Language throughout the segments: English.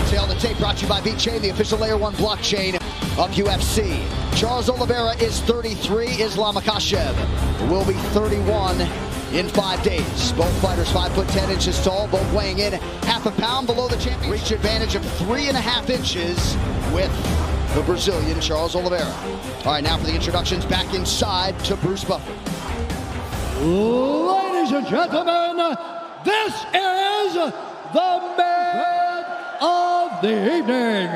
Tail the tape brought to you by VeChain, the official Layer 1 blockchain of UFC. Charles Oliveira is 33. Islam Makhachev will be 31 in 5 days. Both fighters 5'10" tall, both weighing in half a pound below the champion. Reach advantage of 3.5 inches with the Brazilian Charles Oliveira. All right, now for the introductions, back inside to Bruce Buffer. Ladies and gentlemen, this is the man of the evening,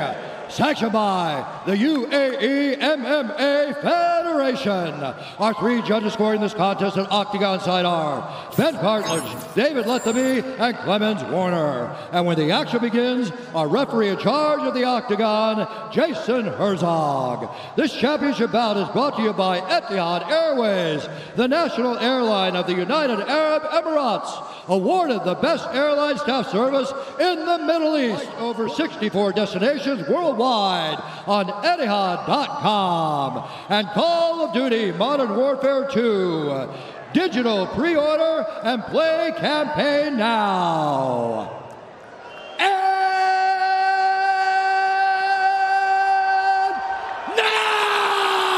sanctioned by the UAE MMA Federation. Our 3 judges scoring this contest at Octagon side are Ben Cartledge, David Lethamy, and Clemens Warner. And when the action begins, our referee in charge of the Octagon, Jason Herzog. This championship bout is brought to you by Etihad Airways, the national airline of the United Arab Emirates, awarded the best airline staff service in the Middle East. Over 64 destinations worldwide on Etihad.com. And Call of Duty Modern Warfare 2. Digital pre-order and play campaign now. And now,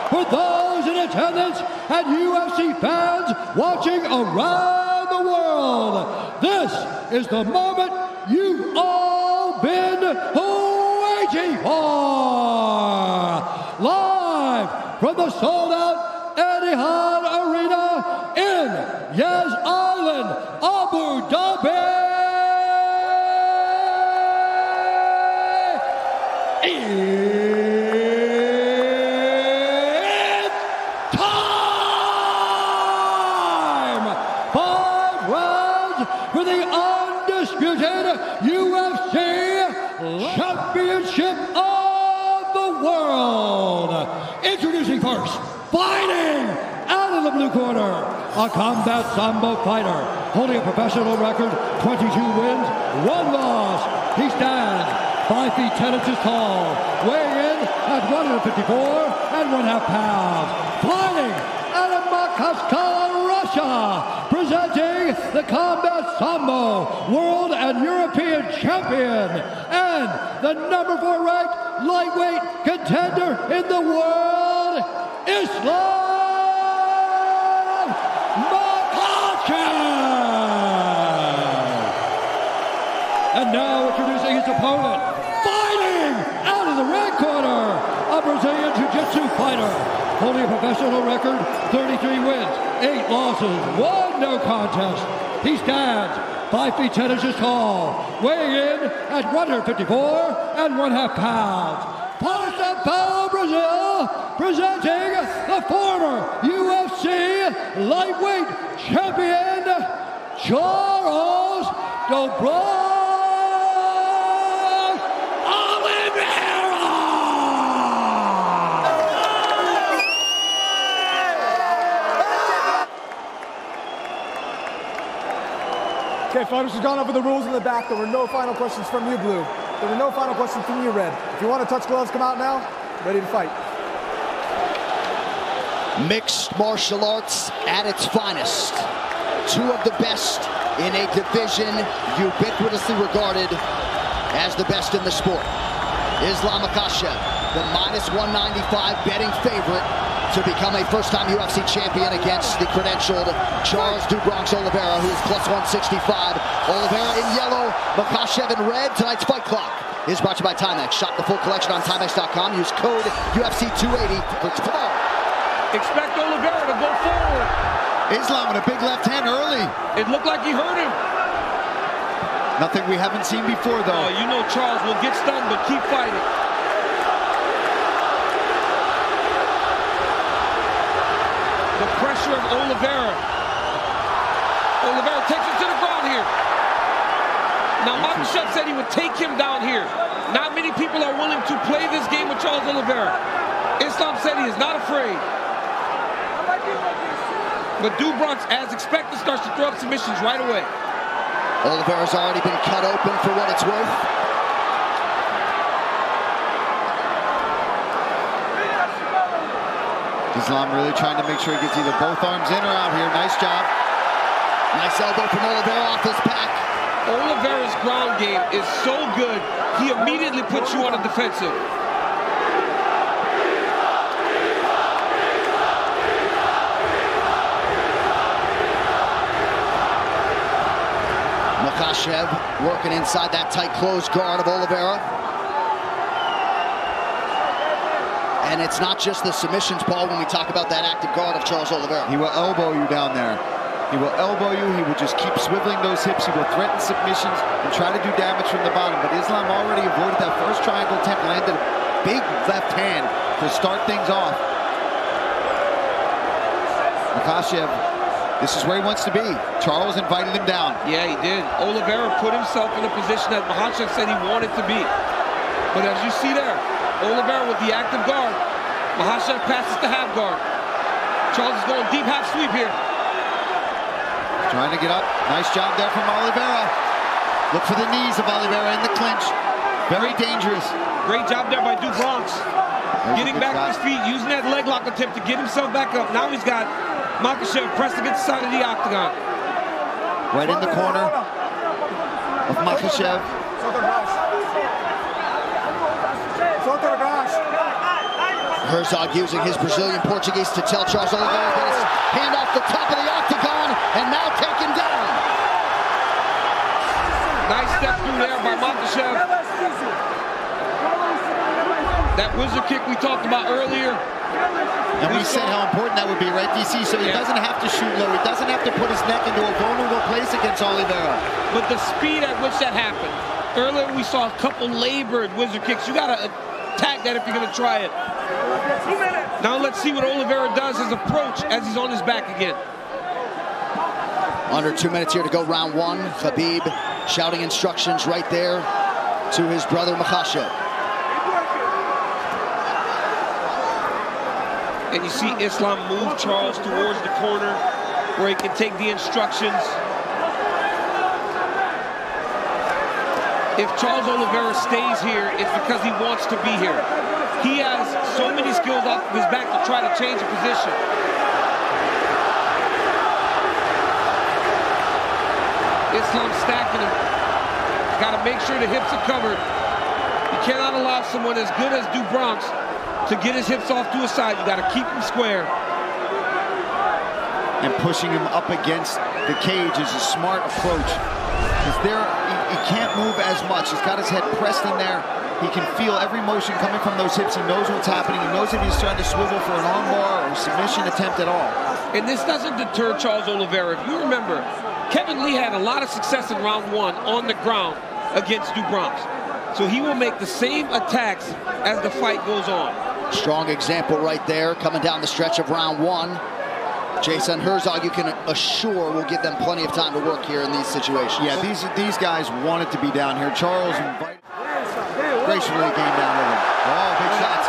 for those in attendance and UFC fans watching around the world, this is the moment you've all been waiting for. Live from the sold-out Etihad Arena in Yas Island, Abu Dhabi. It's time! 5 rounds for the undisputed UFC Championship of the World. Introducing first, fighting out of the blue corner, a combat sambo fighter, holding a professional record, 22 wins, 1 loss. He stands 5 feet 10 inches tall, weighing in at 154 and 1/2 pounds. Fighting out of Makhachev, Russia, presenting the combat sambo world and European champion and the number 4 ranked lightweight contender in the world, Islam Makhachev. And now introducing his opponent, fighting out of the red corner, a Brazilian Jiu-Jitsu fighter, holding a professional record, 33 wins, 8 losses, 1 no contest. He stands 5 feet 10 inches tall, weighing in at 154 and 1/2 pounds. From Sao Paulo, Brazil, presenting the former UFC lightweight champion, Charles Oliveira. Okay, fighters, we've gone over the rules in the back. There were no final questions from you, Blue. There were no final questions from you, Red. If you want to touch gloves, come out now. Ready to fight. Mixed martial arts at its finest. 2 of the best in a division ubiquitously regarded as the best in the sport. Islam Makhachev, the -195 betting favorite to become a first-time UFC champion against the credentialed Charles "Du Bronx" Oliveira, who is +165. Oliveira in yellow, Makhachev in red. Tonight's fight clock is brought to you by Timex. Shop the full collection on Timex.com. Use code UFC280 for tomorrow. Expect Oliveira to go forward. Islam with a big left hand early. It looked like he hurt him. Nothing we haven't seen before, though. You know Charles will get stunned, but keep fighting. The pressure of Oliveira. Oliveira takes him to the ground here. Now, Makhachev said he would take him down here. Not many people are willing to play this game with Charles Oliveira. Islam said he is not afraid. But Du Bronx, as expected, starts to throw up submissions right away. Oliveira's already been cut open for what it's worth. Islam really trying to make sure he gets either both arms in or out here. Nice job. Nice elbow from Oliveira off his back. Oliveira's ground game is so good, he immediately puts you on the defensive. Makhachev working inside that tight closed guard of Oliveira. And it's not just the submissions, Paul, when we talk about that active guard of Charles Oliveira. He will elbow you down there. He will elbow you. He will just keep swiveling those hips. He will threaten submissions and try to do damage from the bottom. But Islam already avoided that first triangle attempt, landed a big left hand to start things off. Makhachev, this is where he wants to be. Charles invited him down. Yeah, he did. Oliveira put himself in a position that Makhachev said he wanted to be. But as you see there, Oliveira with the active guard. Makhachev passes to half guard. Charles is going deep half sweep here. Trying to get up. Nice job there from Oliveira. Look for the knees of Oliveira in the clinch. Very dangerous. Great job there by Dubronx. Getting back to his feet, using that leg lock attempt to get himself back up. Now he's got Makhachev pressed against the side of the octagon. Right in the corner of Makhachev. Herzog using his Brazilian Portuguese to tell Charles Oliveira that his hand off the top of the octagon and now taken down. Nice step through there by Makhachev. That wizard kick we talked about earlier. And we said how important that would be, right, DC? So he doesn't have to shoot low. He doesn't have to put his neck into a vulnerable place against Oliveira. But the speed at which that happened. Earlier we saw a couple labored wizard kicks. You got to attack that if you're going to try it. Now let's see what Oliveira does, his approach as he's on his back again. Under 2 minutes here to go, round one. Khabib shouting instructions right there to his brother Makhachev. And you see Islam move Charles towards the corner where he can take the instructions. If Charles Oliveira stays here, it's because he wants to be here. He has so many skills off of his back to try to change the position. Islam stacking him. Got to make sure the hips are covered. You cannot allow someone as good as Dubronx to get his hips off to his side. You got to keep him square. And pushing him up against the cage is a smart approach. Because there, he can't move as much. He's got his head pressed in there. He can feel every motion coming from those hips. He knows what's happening. He knows if he's trying to swivel for an armbar or a submission attempt at all. And this doesn't deter Charles Oliveira. If you remember, Kevin Lee had a lot of success in round one on the ground against Dubronx. So he will make the same attacks as the fight goes on. Strong example right there coming down the stretch of round one. Jason Herzog, you can assure, will give them plenty of time to work here in these situations. Yeah, these guys wanted to be down here. Charles gracefully came down with him. Oh, big shots.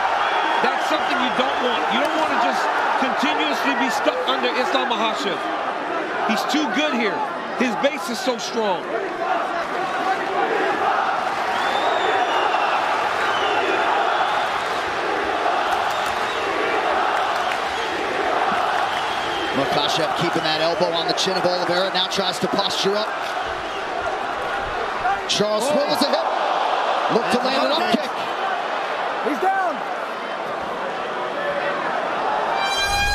That's something you don't want. You don't want to just continuously be stuck under Islam Makhachev. He's too good here. His base is so strong. Makhachev keeping that elbow on the chin of Oliveira. Now tries to posture up. Charles swivels a hip. Look to land an up kick. He's down.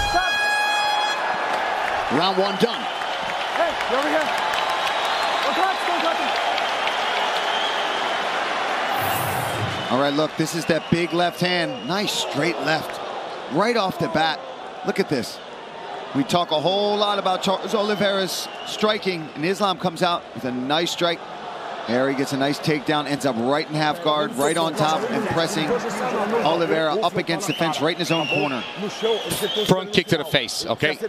Stop. Round one done. Hey, you over here. Don't touch him. All right, look, this is that big left hand. Nice straight left. Right off the bat. Look at this. We talk a whole lot about Charles Oliveira's striking, and Islam comes out with a nice strike. There he gets a nice takedown, ends up right in half guard, right on top, and pressing Oliveira up against the fence, right in his own corner. Front kick to the face, okay?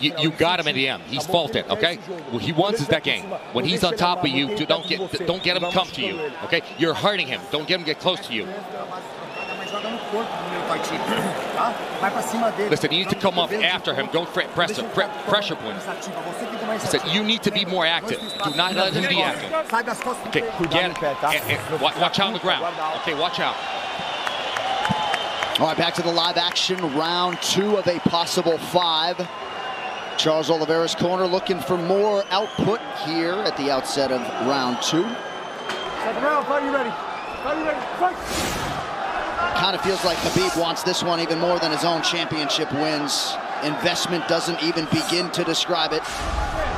You got him in the end. He's faulted, okay? What he wants is that game. When he's on top of you, don't get him come to you, okay? You're hurting him. Don't get him get close to you. Listen, you need to come up after him. Don't pressure point. Listen, you need to be more active. Do not let him be active. Okay, get it. And watch out on the ground. Okay, watch out. All right, back to the live action. Round two of a possible 5. Charles Oliveira's corner looking for more output here at the outset of round 2. Second round, fight you ready. Fight you ready. Fight. Kind of feels like Khabib wants this one even more than his own championship wins. Investment doesn't even begin to describe it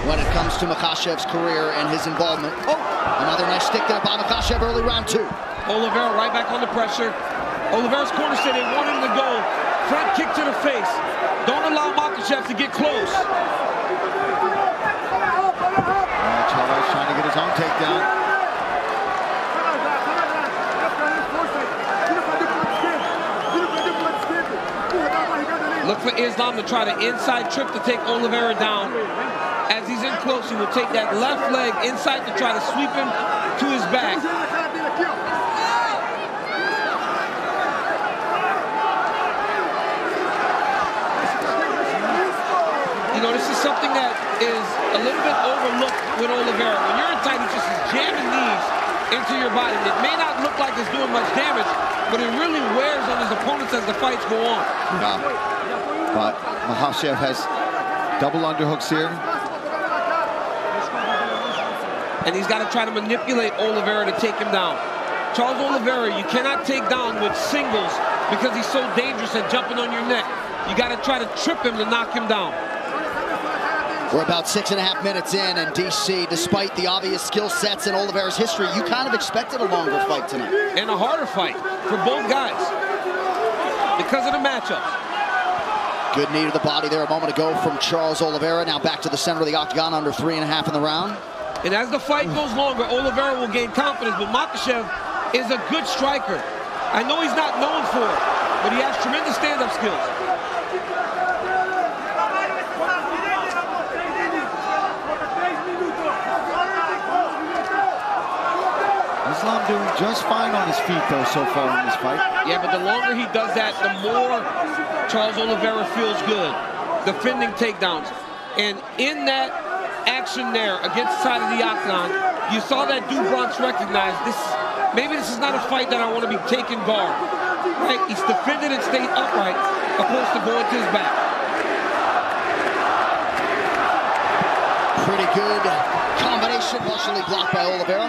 when it comes to Makhachev's career and his involvement. Oh, another nice stick there by Makhachev early round 2. Oliveira right back under pressure. Oliveira's corner said they want him to go. Front kick to the face. Don't allow Makhachev to get close. Charles trying to get his own takedown. Look for Islam to try the inside trip to take Oliveira down. As he's in close, he will take that left leg inside to try to sweep him to his back. You know, this is something that is a little bit overlooked with Oliveira. When you're in tight, he just is jamming knees into your body. It may not look like it's doing much damage, but it really wears on his opponents as the fights go on. But Makhachev has double underhooks here. And he's got to try to manipulate Oliveira to take him down. Charles Oliveira, you cannot take down with singles because he's so dangerous at jumping on your neck. You got to try to trip him to knock him down. We're about 6.5 minutes in, and DC, despite the obvious skill sets in Oliveira's history, you kind of expected a longer fight tonight. And a harder fight for both guys because of the matchup. Good knee to the body there a moment ago from Charles Oliveira. Now back to the center of the octagon, under 3.5 in the round. And as the fight goes longer, Oliveira will gain confidence, but Makhachev is a good striker. I know he's not known for it, but he has tremendous stand-up skills. Islam doing just fine on his feet, though, so far in this fight. Yeah, but the longer he does that, the more Charles Oliveira feels good. Defending takedowns. And in that action there against the side of the octagon, you saw that Bronx recognize this. Maybe this is not a fight that I want to be taking guard. Right? He's defended and stayed upright, opposed to going to his back. Pretty good combination, partially blocked by Oliveira.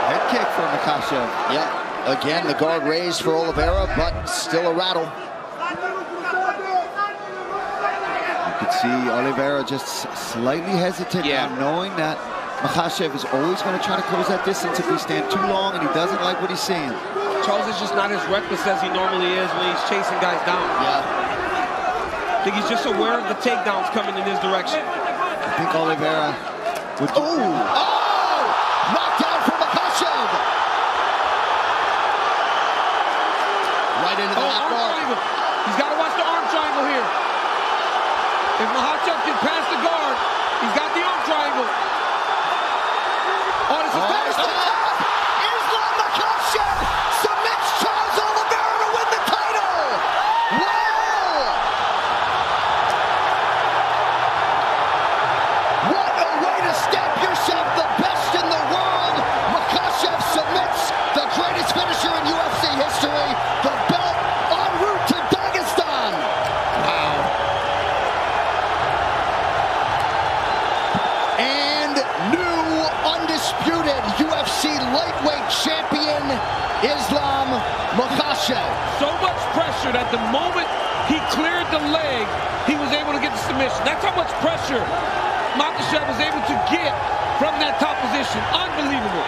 Head kick for Makhachev. Yeah, again, the guard raised for Oliveira, but still a rattle. You could see Oliveira just slightly hesitant, knowing that Makhachev is always going to try to close that distance if we stand too long, and he doesn't like what he's seeing. Charles is just not as reckless as he normally is when he's chasing guys down. Yeah. I think he's just aware of the takedowns coming in his direction. I think Oliveira would... Knocked down from Makhachev. Right into the left guard. He's got to watch the arm triangle here. If Makhachev can pass the guard, he's got the arm triangle. Oh, this is finish the top. Islam Makhachev submits Charles Oliveira to win the title. Wow! What a way to stamp yourself the best in the world. Makhachev submits the greatest finisher in UFC history. The belt en route to Dagestan. Wow. And new undisputed UFC lightweight champion, Islam Makhachev. So much pressure that the moment he cleared the leg, he was able to get the submission. That's how much pressure Makhachev was able to get from that top position. Unbelievable.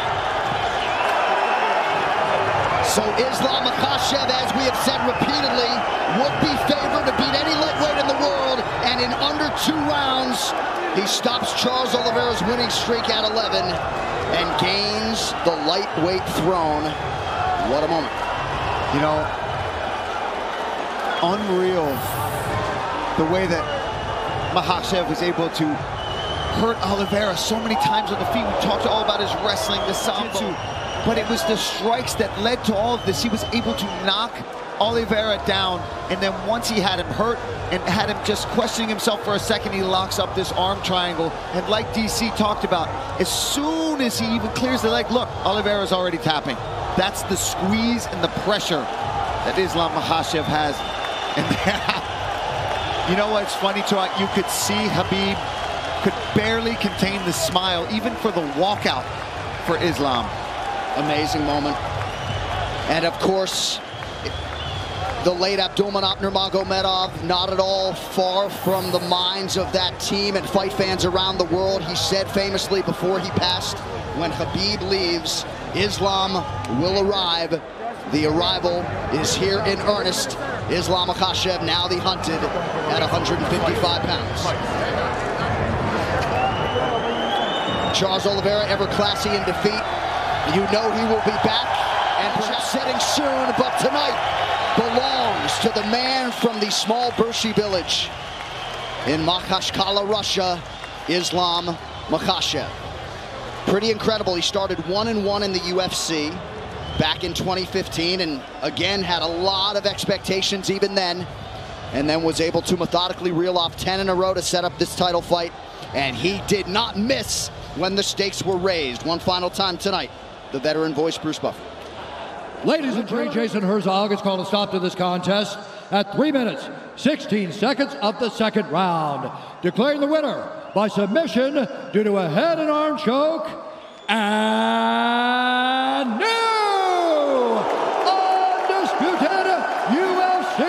So Islam Makhachev, as we have said repeatedly, would be favored to beat any lightweight in the world, and in under 2 rounds, he stops Charles Oliveira's winning streak at 11 and gains the lightweight throne. What a moment. You know, unreal the way that Makhachev was able to hurt Oliveira so many times on the feet. We talked all about his wrestling, the sambo, but it was the strikes that led to all of this. He was able to knock Oliveira down, and then once he had him hurt and had him just questioning himself for a second, he locks up this arm triangle. And like DC talked about, as soon as he even clears the leg, look, Oliveira's already tapping. That's the squeeze and the pressure that Islam Makhachev has You know what's funny, too? You could see Khabib could barely contain the smile, even for the walkout for Islam. Amazing moment. And of course, the late Abdulmanap Nurmagomedov, not at all far from the minds of that team and fight fans around the world. He said famously before he passed, when Khabib leaves, Islam will arrive. The arrival is here in earnest. Islam Makhachev, now the hunted, at 155 pounds. Charles Oliveira, ever classy in defeat. You know he will be back, and perhaps setting soon, but tonight belongs to the man from the small Bershi village in Makhachkala, Russia, Islam Makhachev. Pretty incredible. He started 1-1 in the UFC back in 2015, and again had a lot of expectations even then, and then was able to methodically reel off 10 in a row to set up this title fight, and he did not miss when the stakes were raised. One final time tonight, the veteran voice, Bruce Buffer. Ladies and gentlemen, Jason Herzog has called a stop to this contest at 3 minutes, 16 seconds of the second round, declaring the winner by submission due to a head and arm choke, and new undisputed UFC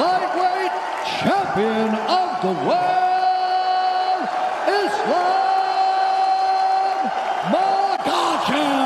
lightweight champion of the world, Islam Makhachev.